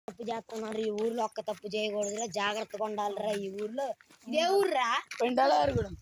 తప్పు చేస్తున్నారు ఈ ఊర్లో, ఒక్క తప్పు చేయకూడదురా, జాగ్రత్తగా ఉండాలిరా ఈ ఊర్లో. ఇదే ఊర్రా పెండాలగూడెం.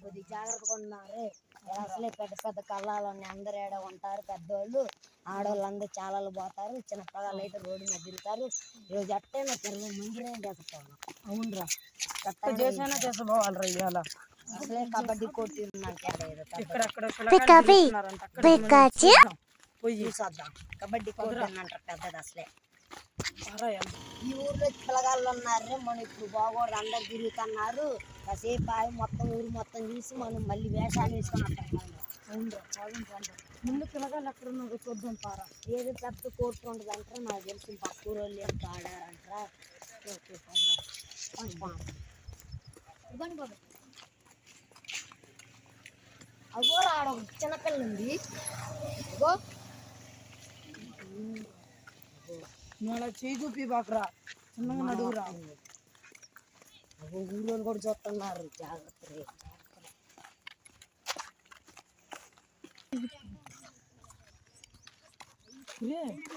కొద్దిగా జాగ్రత్తగా ఉన్నారు. అసలే పెద్ద పెద్ద కళ్ళాలు ఉన్నాయి, అందరు ఏడ ఉంటారు పెద్దవాళ్ళు, ఆడవాళ్ళు అందరు చాలా పోతారు, చిన్న పిల్లలు అయితే రోడ్డు మీద తిరుగుతారు. ఈరోజు అట్టైనా 20 మందినే చేస్తాను. అవునరా, చేసైనా చేసుకోవాలరా ఇవాళ. అసలే కబడ్డీ కోర్టు చూసొద్దాం. కబడ్డీ కోర్టు అంటారు పెద్దది. అసలే ఈ ఊర్లో పిల్లగాళ్ళు ఉన్నారు, మనం ఇప్పుడు బాగోడు అందరు తిరుగుతున్నారు. కాసేపు ఆగి మొత్తం ఊరు మొత్తం చూసి మనం మళ్ళీ వేషాలు వేసుకుని ముందు పిల్లగాళ్ళు ఎక్కడ ఉన్నారు చూద్దాం పారా. ఏదో పెద్ద కోర్టు ఉండదు అంటారా, నాకు తెలిసి పక్కూరు వాళ్ళు ఎంత ఆడారంటారా. అగో ఆడ చిన్నపిల్ల ఉంది. నువ్వు అలా చేయి చూపి బాకరా, చిన్నగా నడువురా. ఊళ్ళో కూడా చూస్తున్నారు, జాగ్రత్త.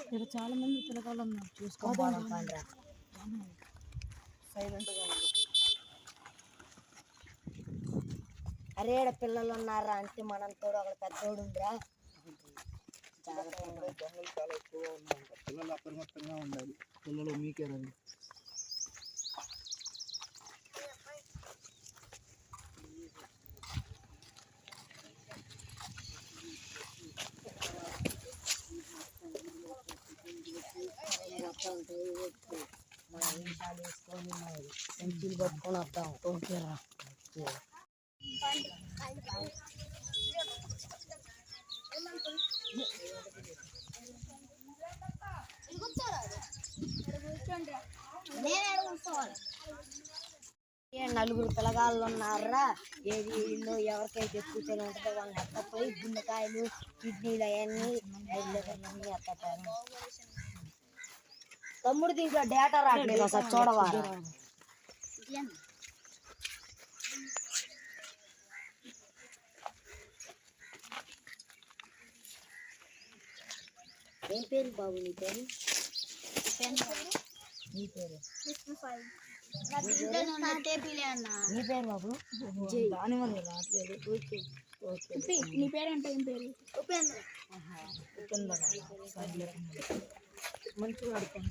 ఇక్కడ చాలా మంది పిల్లగాళ్ళు ఉన్నారు, చూసుకోవాలంటారా. సైలెంట్గా ఉంది. అరే పిల్లలు ఉన్నారా అంటే మనం తోడు ఒక పెద్దోడు ఉందిరా. దొంగలు చాలా ఎక్కువగా ఉన్నాయంట. పిల్లలు అప్రమత్తంగా ఉండాలి. పిల్లలు మీకే రండి. మన విషయాలు వేసుకొని పెంచులు పట్టుకొని వద్దాం. ఓకేరా. నలుగురు పిల్లగాళ్ళు ఉన్నారా. ఏది ఇల్లు ఎవరికైతే ఎక్కువ తెలివి ఉంటుందో వాళ్ళని ఎత్తపోయి గుండెకాయలు, కిడ్నీలు అవన్నీ ఎత్తపోయాను. తమ్ముడు దీంట్లో డేటా రావట్లేదు, ఒకసారి చూడవా. ఏం పేరు బాబు నీ పేరు? నీ పేరు నీ పేరు బాబు? దానివల్ల రావట్లేదు. నీ పేరు అంటే ఏం పేరు? ఉపేంద్ర. మంచిగా ఆడుకోండి.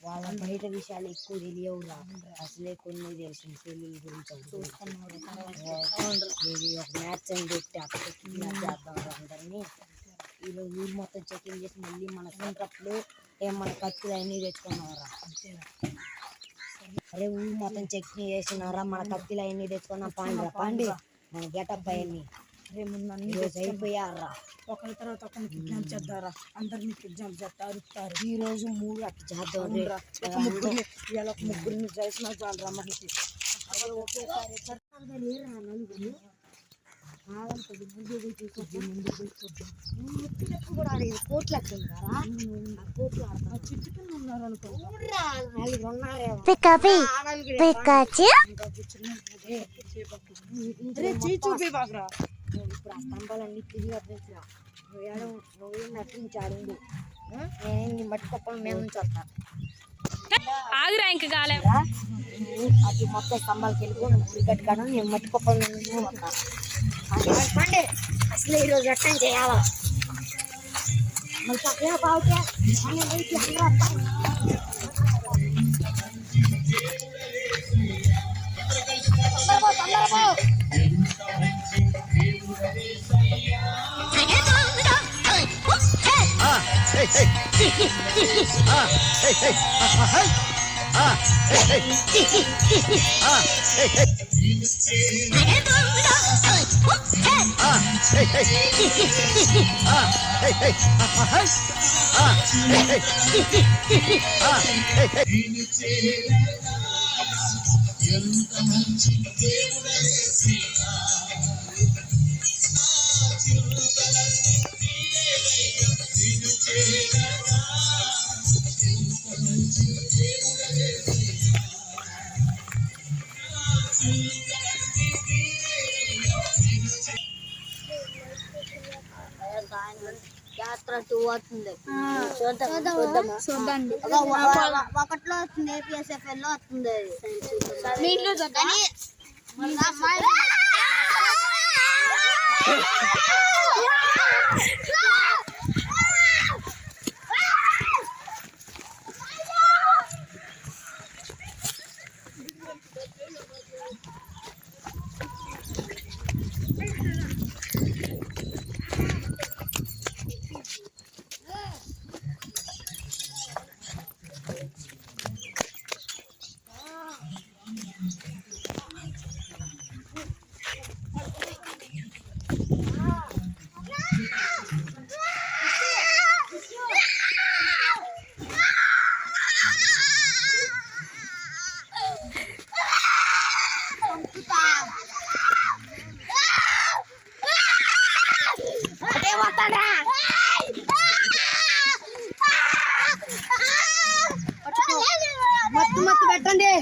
వాళ్ళ బయట విషయాలు ఎక్కువ తెలియవురా. అసలే కొన్ని తెలిసిన పెళ్ళిళ్ళ గురించి చూస్తున్నారు. ఒక మ్యాచ్ అని పెట్టి అక్కడ చేద్దాం అందరినీ. ఈరోజు ఊరు మొత్తం చెకింగ్ చేసి మళ్ళీ మన సెంటర్లు మన కత్తులు అన్నీ తెచ్చుకున్నారా. అరే ఊరు మొత్తం చెకింగ్ చేసినారా, మన కత్తులు అవన్నీ తెచ్చుకున్నాం. పండి మన గెటప్ అవన్నీ అయిపోయారా. ఒకరి తర్వాత ఒకరిని కిడ్నాప్ చేద్దారా, అందరినీ కిడ్నాప్ చేస్తారు. ఈ రోజు 3 అట్లా చేద్దాం. ఇలా ముగ్గురిని చేసినా చాలరా మనకి. కోట్లు ఎక్కడున్నారా? కోట్లు ఆడతారు. చిట్టు కింద ఉన్నారు అనుకో. చూపి బాకరా. ఇప్పుడు ఆ స్తంభాలన్నీ తిరిగి అర్థించరా. నువ్వేం నటించాడు. నేను మట్టి కుప్పల మీద నుంచి వస్తా. అది మొత్తం స్తంభాలకి వెళ్ళిపోయి గురి కట్టుకాను. నేను మట్టి కుప్పల మీద నుంచి వస్తా. పండి అసలు ఈరోజు రట్టం చేయాలా. మరి పక్కన బావుకే యాత్ర 2 వస్తుంది చూద్దాం ఒకటిలో వస్తుంది ఏపీఎస్ఎఫ్ఎల్ లో వస్తుంది మత్తు పెట్టండి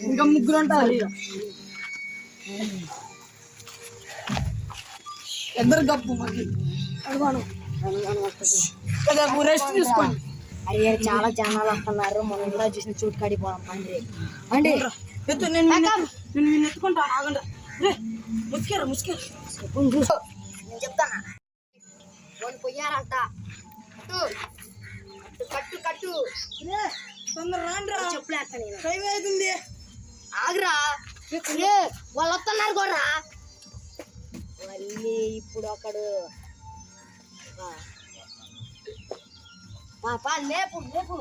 ఇంకా ముగ్గురు ఉంటారు ఇద్దరు గప్పు రెస్ట్ తీసుకోండి. అరే చాలా జనాలు వస్తున్నారు. మనం ఇంట్లో చూసిన చూటు కడిపోదాం పండి అంటే నేను ఎత్తుకుంటా. ఆగండి ముసుకేరు నేను చెప్తానా పొయ్యారంట కట్టు కట్టు చెప్పులేస్తుంది. ఆగరా వాళ్ళు వస్తున్నారు కూడా మళ్ళీ ఇప్పుడు ఒకడు లేపు లేపు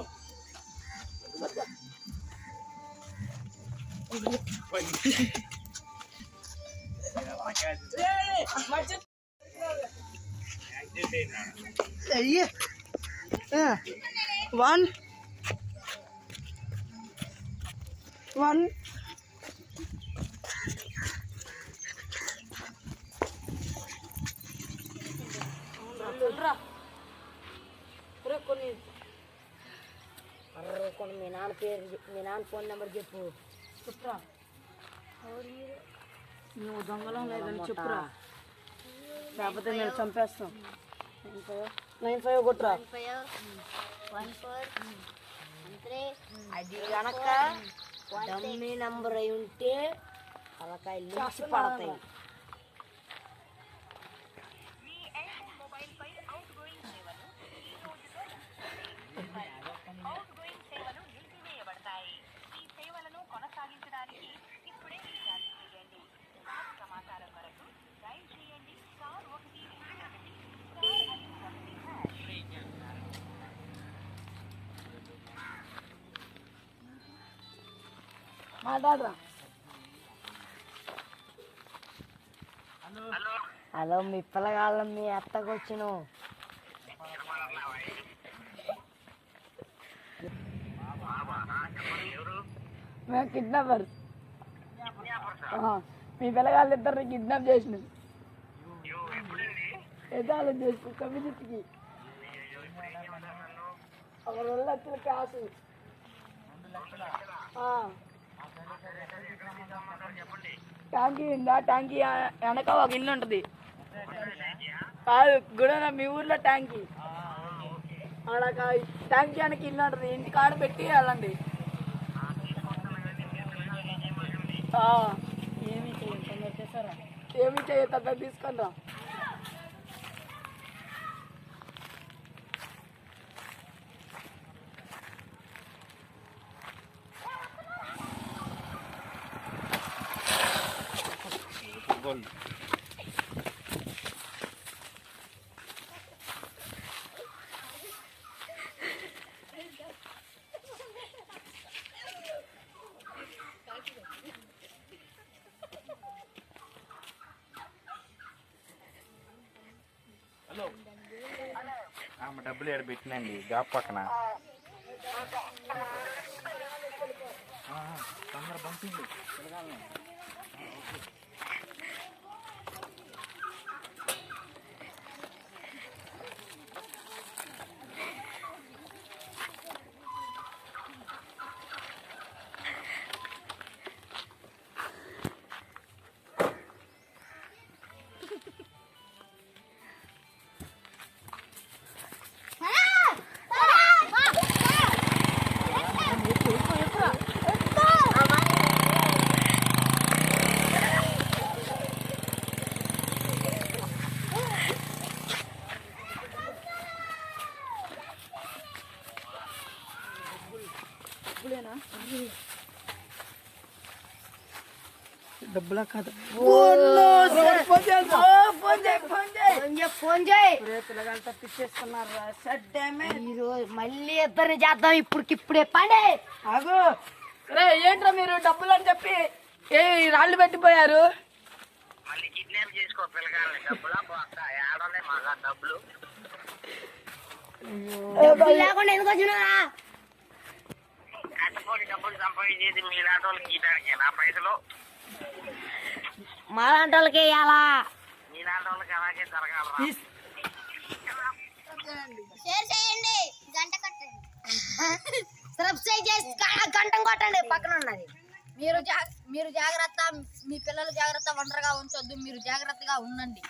వన్ కొన్ని మీ నాన్న పేరు మీ నాన్న ఫోన్ నెంబర్ చెప్పు. చెప్పురా నువ్వు దొంగలం లేదని చెప్పురా, లేకపోతే నేను చంపేస్తాం. 95 కొట్టురా. అది కనుక డమ్మీ నంబర్ అయి ఉంటే తలకాయలు నుంచి పడతాయి. మాట్లాడరా. హలో మీ పిల్లగాళ్ళం మీ అత్తకు వచ్చిన మేము కిడ్నాపర్. మీ పిల్లగాళ్ళు ఇద్దరు కిడ్నాప్ చేసిన ఎదాలు చేసి కమ్యూనిటీకి ఒక 2 లక్షల కాసు. ట్యాంకీ ఉందా? ట్యాంకీ వెనక ఒక ఇల్లు ఉంటుంది. కాదు గుడ మీ ఊర్లో ట్యాంకీ ఆడ ట్యాంకీ వెనక ఇల్లు ఉంటుంది. ఇంటి కాడ పెట్టి వెళ్ళండి. ఏమి చేయొద్దు తీసుకొని రా. డబ్బులు ఏడు పెట్టినండి జాబ్ పక్కన. తొందర పంపింది పిల్లగాలని. డబ్బులా కాదు. ఫోన్ చేయి. పిల్లగాలు తప్పించేస్తున్నారు. Set damage. ఈరోజు మళ్ళీ ఇద్దరిని చేద్దాం ఇప్పుడే పడే. ఆగు. రే ఏంట్రా మీరు డబ్బులు అని చెప్పి రాళ్ళు పెట్టిపోయారు. మళ్ళీ కిడ్నాప్ చేసుకో పిల్లగాలని. డబ్బులా పోతా ఏడలే మాకు డబ్బులు లేకుండా ఎందుకు వచ్చినారా? కట్టుకొని డబ్బులు సంపాదించేది మీలాంటి వాళ్ళకి ఇవ్వడానికి. నా పైసలు మాలాంటి వాళ్ళకి వేయాలా? మీలాంటి వాళ్ళకి అలాగే జరగాలరా. షేర్ చేయండి, గంట కట్టండి, సబ్స్క్రైబ్ చేసి గంటం కొట్టండి పక్కన ఉన్నది. మీరు జాగ్రత్త, మీ పిల్లలు జాగ్రత్త, ఒంటరిగా ఉంచొద్దు, మీరు జాగ్రత్తగా ఉండండి.